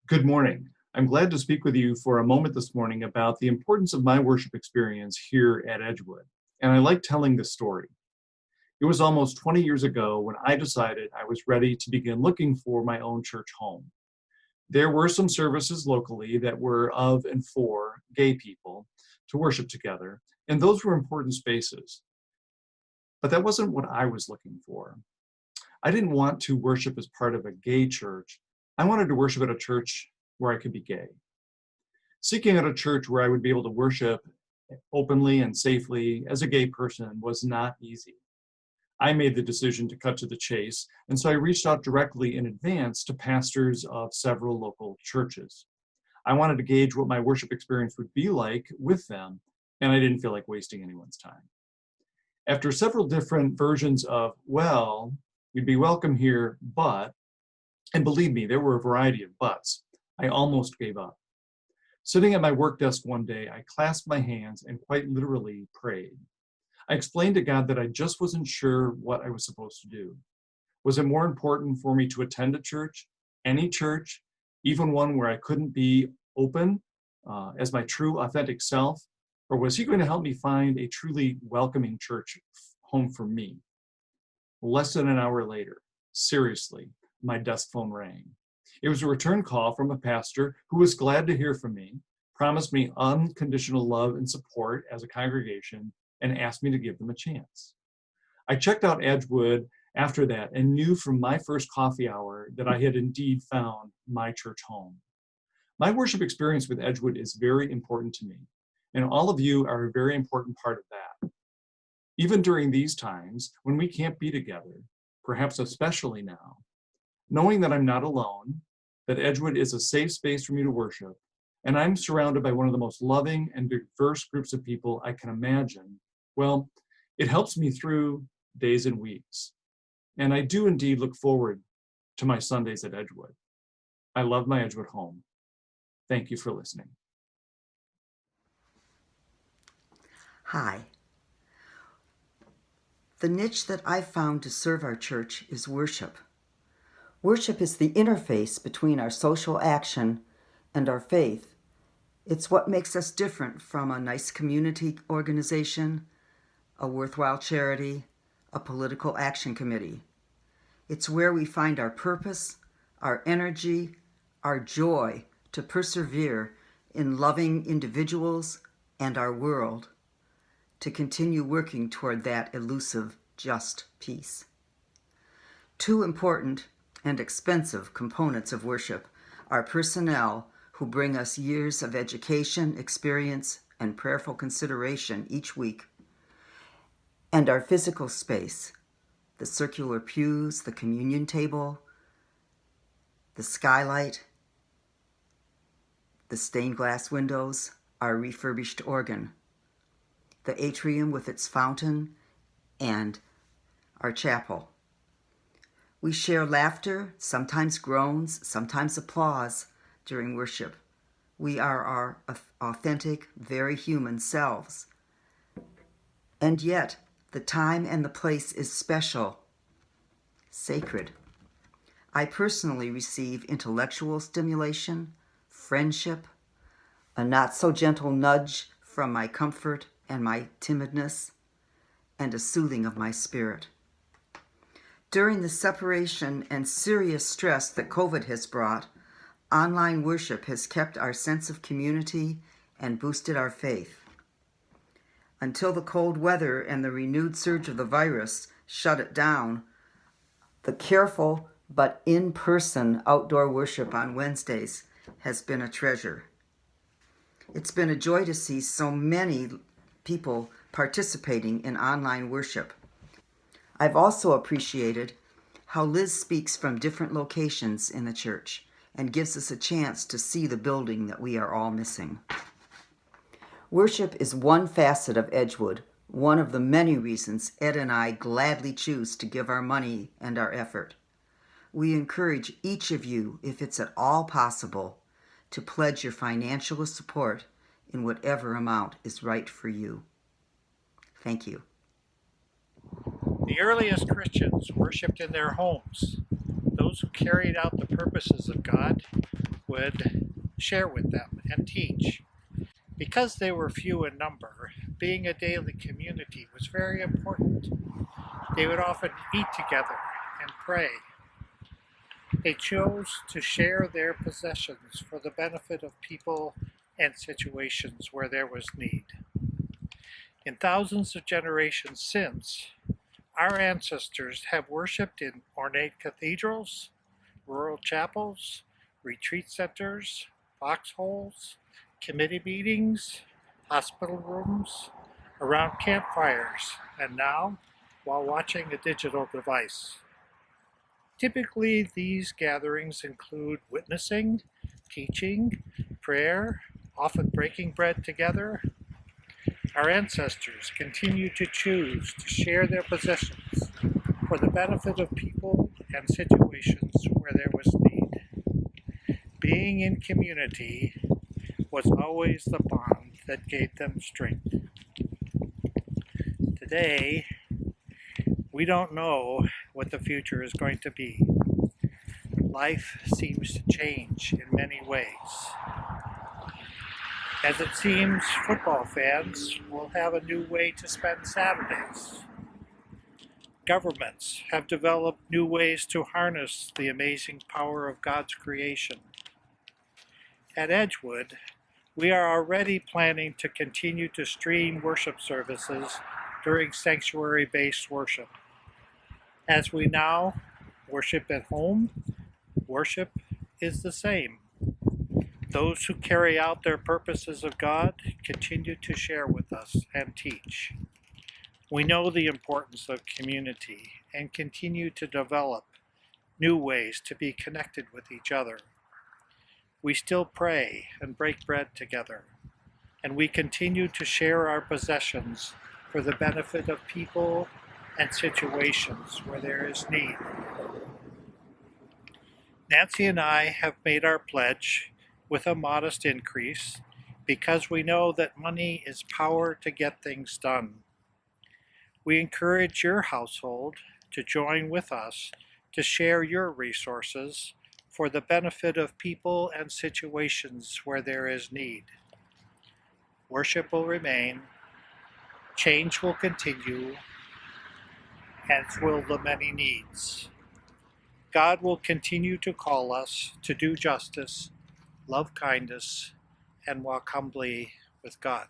Good morning. I'm glad to speak with you for a moment this morning about the importance of my worship experience here at Edgewood. And I like telling this story. It was almost 20 years ago when I decided I was ready to begin looking for my own church home. There were some services locally that were of and for gay people to worship together, and those were important spaces. But that wasn't what I was looking for. I didn't want to worship as part of a gay church. I wanted to worship at a church where I could be gay. Seeking out a church where I would be able to worship openly and safely as a gay person was not easy. I made the decision to cut to the chase, and so I reached out directly in advance to pastors of several local churches. I wanted to gauge what my worship experience would be like with them, and I didn't feel like wasting anyone's time. After several different versions of, well, you'd be welcome here, but, and believe me, there were a variety of buts, I almost gave up. Sitting at my work desk one day, I clasped my hands and quite literally prayed. I explained to God that I just wasn't sure what I was supposed to do. Was it more important for me to attend a church, any church, even one where I couldn't be open as my true, authentic self? Or was He going to help me find a truly welcoming church home for me? Less than an hour later, seriously, my desk phone rang. It was a return call from a pastor who was glad to hear from me, promised me unconditional love and support as a congregation, and asked me to give them a chance. I checked out Edgewood after that and knew from my first coffee hour that I had indeed found my church home. My worship experience with Edgewood is very important to me, and all of you are a very important part of that. Even during these times when we can't be together, perhaps especially now, knowing that I'm not alone, that Edgewood is a safe space for me to worship, and I'm surrounded by one of the most loving and diverse groups of people I can imagine, well, it helps me through days and weeks. And I do indeed look forward to my Sundays at Edgewood. I love my Edgewood home. Thank you for listening. Hi. The niche that I've found to serve our church is worship. Worship is the interface between our social action and our faith. It's what makes us different from a nice community organization, a worthwhile charity, a political action committee. It's where we find our purpose, our energy, our joy to persevere in loving individuals and our world, to continue working toward that elusive, just peace. Two important and expensive components of worship are personnel who bring us years of education, experience, and prayerful consideration each week, and our physical space, the circular pews, the communion table, the skylight, the stained glass windows, our refurbished organ, the atrium with its fountain, and our chapel. We share laughter, sometimes groans, sometimes applause during worship. We are our authentic, very human selves. And yet, the time and the place is special, sacred. I personally receive intellectual stimulation, friendship, a not-so-gentle nudge from my comfort and my timidness, and a soothing of my spirit. During the separation and serious stress that COVID has brought, online worship has kept our sense of community and boosted our faith. Until the cold weather and the renewed surge of the virus shut it down, the careful but in-person outdoor worship on Wednesdays has been a treasure. It's been a joy to see so many people participating in online worship. I've also appreciated how Liz speaks from different locations in the church and gives us a chance to see the building that we are all missing. Worship is one facet of Edgewood, one of the many reasons Ed and I gladly choose to give our money and our effort. We encourage each of you, if it's at all possible, to pledge your financial support in whatever amount is right for you. Thank you. The earliest Christians worshipped in their homes. Those who carried out the purposes of God would share with them and teach. Because they were few in number, being a daily community was very important. They would often eat together and pray. They chose to share their possessions for the benefit of people and situations where there was need. In thousands of generations since, our ancestors have worshipped in ornate cathedrals, rural chapels, retreat centers, foxholes, committee meetings, hospital rooms, around campfires, and now while watching a digital device. Typically, these gatherings include witnessing, teaching, prayer, often breaking bread together. Our ancestors continue to choose to share their possessions for the benefit of people and situations where there was need. Being in community was always the bond that gave them strength. Today, we don't know what the future is going to be. Life seems to change in many ways. As it seems, football fans will have a new way to spend Saturdays. Governments have developed new ways to harness the amazing power of God's creation. At Edgewood, we are already planning to continue to stream worship services during sanctuary-based worship. As we now worship at home, worship is the same. Those who carry out their purposes of God continue to share with us and teach. We know the importance of community and continue to develop new ways to be connected with each other. We still pray and break bread together, and we continue to share our possessions for the benefit of people and situations where there is need. Nancy and I have made our pledge with a modest increase because we know that money is power to get things done. We encourage your household to join with us to share your resources for the benefit of people and situations where there is need. Worship will remain, change will continue, as will the many needs. God will continue to call us to do justice, love kindness, and walk humbly with God.